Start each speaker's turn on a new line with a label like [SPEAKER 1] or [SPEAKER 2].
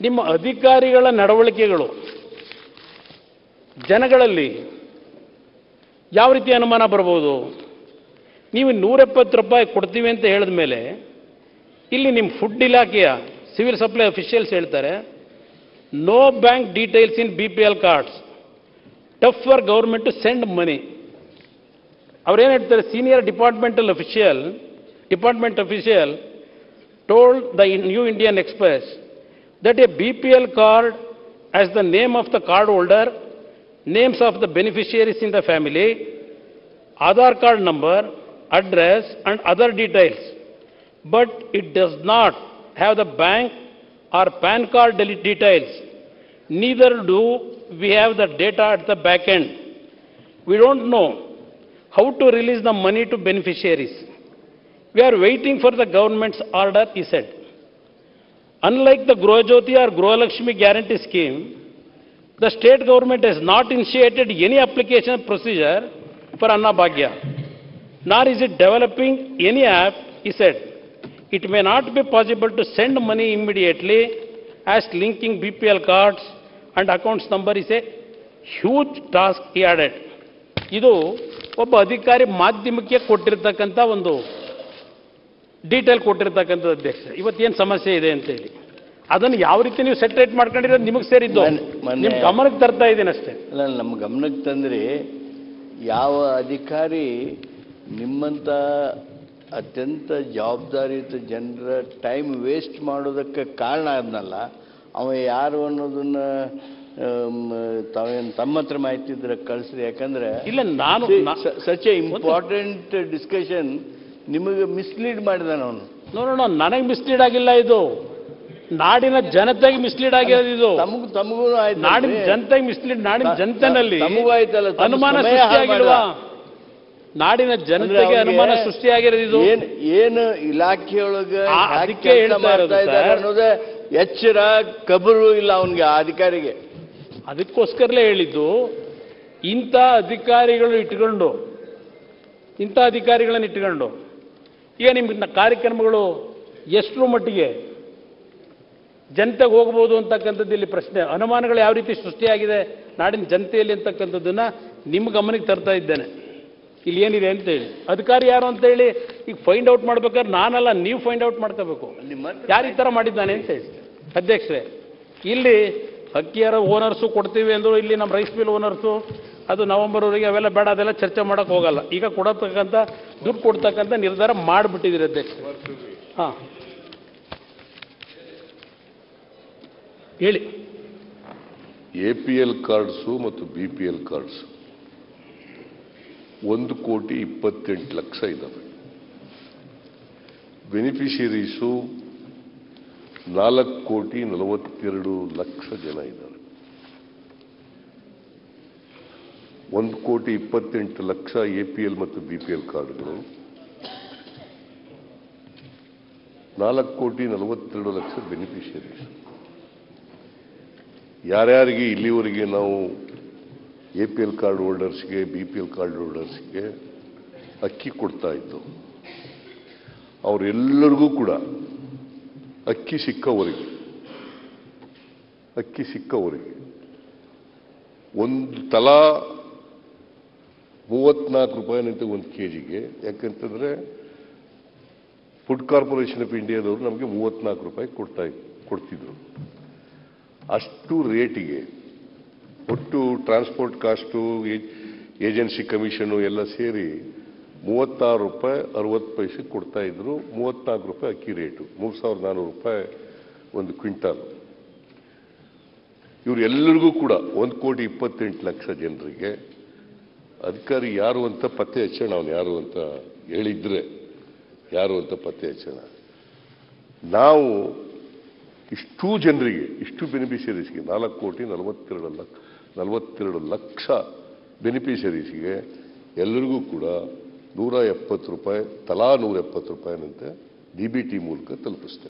[SPEAKER 1] ನಿಮ್ಮ ಅಧಿಕಾರಿಗಳ ನಡವಳಿಕೆಗಳು ಜನಗಳಲ್ಲಿ ಯಾವ ರೀತಿ ಅನುಮಾನ ಬರಬಹುದು? ನೀವು 170 ರೂಪಾಯಿ ಕೊಡ್ತೀವಿ ಅಂತ ಹೇಳಿದ ಮೇಲೆ ಇಲ್ಲಿ ನಿಮ್ಮ ಫುಡ್ ಇಲಾಖೆಯ ಸಿವಿಲ್ ಸಪ್ಲೈ ಅಫಿಷಿಯಲ್ಸ್ ಹೇಳ್ತಾರೆ, no bank details in BPL cards, tough for government to send money. ಅವ್ರೇನು ಹೇಳ್ತಾರೆ, senior department official told the New Indian Express that a BPL card has the name of the card holder, names of the beneficiaries in the family, Aadhaar card number, address and other details, but it does not have the bank or PAN card details. Neither do we have the data at the back end. We don't know how to release the money to beneficiaries. We are waiting for the government's order, he said. Unlike the Grojyoti or Grohalakshmi guarantee scheme, the state government has not initiated any application procedure for Annabhagya, nor is it developing any app, he said. It may not be possible to send money immediately, as linking BPL cards and accounts number is a huge task, he added. ಇದು ಒಬ್ಬ ಅಧಿಕಾರಿ ಮಾಧ್ಯಮಕ್ಕೆ ಕೊಟ್ಟಿರತಕ್ಕಂಥ ಒಂದು detail ಕೊಟ್ಟಿರ್ತಕ್ಕಂಥದ್ದು ಅಧ್ಯಕ್ಷ. ಇವತ್ತೇನು ಸಮಸ್ಯೆ ಇದೆ ಅಂತೇಳಿ ಅದನ್ನು ಯಾವ ರೀತಿ ನೀವು ಸೆಟ್ರೇಟ್ ಮಾಡ್ಕೊಂಡಿರೋದು ನಿಮಗೆ ಸೇರಿದ್ದು, ನಿಮ್ಮ ಗಮನಕ್ಕೆ ತರ್ತಾ ಇದ್ದೀನಿ ಅಷ್ಟೇ.
[SPEAKER 2] ಅಲ್ಲ, ನಮ್ಮ ಗಮನಕ್ಕೆ ತಂದರೆ ಯಾವ ಅಧಿಕಾರಿ ನಿಮ್ಮಂಥ ಅತ್ಯಂತ ಜವಾಬ್ದಾರಿಯುತ ಜನರ ಟೈಮ್ ವೇಸ್ಟ್ ಮಾಡೋದಕ್ಕೆ ಕಾರಣ ಆದ್ನಲ್ಲ, ಅವ ಯಾರು ಅನ್ನೋದನ್ನು ತಾವೇನು ತಮ್ಮ ಹತ್ರ ಮಾಹಿತಿ ಇದ್ರೆ ಕಳಿಸ್ರಿ. ಯಾಕಂದ್ರೆ
[SPEAKER 1] ಇಲ್ಲ, ನಾನು
[SPEAKER 2] ಸಚ್ ಎ ಇಂಪಾರ್ಟೆಂಟ್ ಡಿಸ್ಕಷನ್ ನಿಮಗೆ ಮಿಸ್ಲೀಡ್ ಮಾಡಿದಾನ ಅವನು.
[SPEAKER 1] ನೋಡೋಣ, ನನಗೆ ಮಿಸ್ಲೀಡ್ ಆಗಿಲ್ಲ, ಇದು ನಾಡಿನ ಜನತೆಗೆ ಮಿಸ್ಲೀಡ್ ಆಗಿರೋದು. ಇದು
[SPEAKER 2] ತಮಗೂ ಆಯ್ತು,
[SPEAKER 1] ನಾಡಿನ ಜನತೆಗೆ ಮಿಸ್ಲೀಡ್, ನಾಡಿನ ಜನತೆನಲ್ಲಿ
[SPEAKER 2] ತಮಗೂ ಆಯ್ತಲ್ಲ,
[SPEAKER 1] ಅನುಮಾನ ಸೃಷ್ಟಿಯಾಗಿಲ್ವಾ? ನಾಡಿನ ಜನತೆಗೆ ಅನುಮಾನ ಸೃಷ್ಟಿಯಾಗಿರೋದು. ಇದು
[SPEAKER 2] ಏನು ಇಲಾಖೆಯೊಳಗೆ
[SPEAKER 1] ಅದಕ್ಕೆ
[SPEAKER 2] ಮಾಡ್ತಾ ಇದ್ದಾರೆ ಅನ್ನೋದೇ ಎಚ್ಚರ ಕಬರು ಇಲ್ಲ ಅವನಿಗೆ, ಆ ಅಧಿಕಾರಿಗೆ.
[SPEAKER 1] ಅದಕ್ಕೋಸ್ಕರಲೇ ಹೇಳಿದ್ದು, ಇಂಥ ಅಧಿಕಾರಿಗಳನ್ನ ಇಟ್ಕೊಂಡು ಈಗ ನಿಮ್ಮ ಕಾರ್ಯಕ್ರಮಗಳು ಎಷ್ಟರ ಮಟ್ಟಿಗೆ ಜನತೆಗೆ ಹೋಗ್ಬೋದು ಅಂತಕ್ಕಂಥದ್ದು ಇಲ್ಲಿ ಪ್ರಶ್ನೆ. ಅನುಮಾನಗಳು ಯಾವ ರೀತಿ ಸೃಷ್ಟಿಯಾಗಿದೆ ನಾಡಿನ ಜನತೆಯಲ್ಲಿ ಅಂತಕ್ಕಂಥದ್ದನ್ನು ನಿಮ್ಮ ಗಮನಕ್ಕೆ ತರ್ತಾ ಇದ್ದೇನೆ. ಇಲ್ಲಿ ಏನಿದೆ ಅಂತೇಳಿ ಅಧಿಕಾರಿ ಯಾರು ಅಂತೇಳಿ ಈಗ ಫೈಂಡ್ ಔಟ್ ಮಾಡ್ಬೇಕಾದ್ರೆ ನಾನಲ್ಲ, ನೀವು ಫೈಂಡ್ ಔಟ್ ಮಾಡ್ಕೋಬೇಕು ಯಾರು ಈ ಥರ ಮಾಡಿದ್ದಾನೆ ಅಂತೇಳಿ. ಅಧ್ಯಕ್ಷರೇ, ಇಲ್ಲಿ ಅಕ್ಕಿಯಾರ ಓನರ್ಸು ಕೊಡ್ತೀವಿ ಅಂದರು, ಇಲ್ಲಿ ನಮ್ಮ ರೈಸ್ ಮಿಲ್ ಓನರ್ಸು ಅದು ನವೆಂಬರ್ವರೆಗೆ ಅವೆಲ್ಲ ಬೇಡ, ಅದೆಲ್ಲ ಚರ್ಚೆ ಮಾಡೋಕ್ಕೆ ಹೋಗಲ್ಲ. ಈಗ ಕೊಡತಕ್ಕಂಥ ದುಡ್ಡು ಕೊಡ್ತಕ್ಕಂಥ ನಿರ್ಧಾರ ಮಾಡಿಬಿಟ್ಟಿದ್ದೀರಿ ಅಧ್ಯಕ್ಷ. ಹಾಂ ಹೇಳಿ.
[SPEAKER 3] APL ಕಾರ್ಡ್ಸು ಮತ್ತು BPL ಕಾರ್ಡ್ಸು 1,28,00,000 ಇದ್ದಾವೆ. ಬೆನಿಫಿಷಿಯರೀಸು 4,42,00,000 ಜನ ಇದ್ದಾರೆ. 1,28,00,000 APL ಮತ್ತು BPL ಕಾರ್ಡ್ಗಳು, 4,42,00,000 ಬೆನಿಫಿಷಿಯರೀಸ್. ಯಾರ್ಯಾರಿಗೆ ಇಲ್ಲಿವರೆಗೆ ನಾವು APL ಕಾರ್ಡ್ ಹೋಲ್ಡರ್ಸ್ಗೆ, BPL ಕಾರ್ಡ್ ಹೋಲ್ಡರ್ಸ್ಗೆ ಅಕ್ಕಿ ಕೊಡ್ತಾ ಇತ್ತು, ಅವರೆಲ್ಲರಿಗೂ ಕೂಡ ಅಕ್ಕಿ ಸಿಕ್ಕವರಿಗೆ ಒಂದು ತಲಾ 34 ರೂಪಾಯಿನಂತೆ ಒಂದು ಕೆಜಿಗೆ. ಯಾಕಂತಂದ್ರೆ ಫುಡ್ ಕಾರ್ಪೊರೇಷನ್ ಆಫ್ ಇಂಡಿಯಾದವರು ನಮಗೆ 34 ರೂಪಾಯಿ ಕೊಡ್ತಿದ್ರು. ಅಷ್ಟು ರೇಟಿಗೆ ಒಟ್ಟು ಟ್ರಾನ್ಸ್ಪೋರ್ಟ್ ಕಾಸ್ಟು, ಏಜೆನ್ಸಿ ಕಮಿಷನು ಎಲ್ಲ ಸೇರಿ 36 ರೂಪಾಯಿ 60 ಪೈಸೆ ಕೊಡ್ತಾ ಇದ್ರು. 34 ರೂಪಾಯಿ ಅಕ್ಕಿ ರೇಟು, 3,400 ರೂಪಾಯಿ ಒಂದು ಕ್ವಿಂಟಾಲ್. ಇವರು ಎಲ್ಲರಿಗೂ ಕೂಡ 1,28,00,000 ಜನರಿಗೆ ಅಧಿಕಾರಿ ಯಾರು ಅಂತ ಪತ್ತೆ ಹಚ್ಚೋಣ. ಅವನು ಯಾರು ಅಂತ ಹೇಳಿದ್ರೆ ಯಾರು ಅಂತ ಪತ್ತೆ ಹಚ್ಚೋಣ. ನಾವು ಇಷ್ಟೂ ಜನರಿಗೆ, ಇಷ್ಟು ಬೆನಿಫಿಷರೀಸ್ಗೆ 4,42,00,000 ಬೆನಿಫಿಷರೀಸ್ಗೆ ಎಲ್ಲರಿಗೂ ಕೂಡ 170 ರೂಪಾಯಿ, ತಲಾ 170 ರೂಪಾಯಿನಂತೆ DBT ಮೂಲಕ ತಲುಪಿಸ್ತೇವೆ.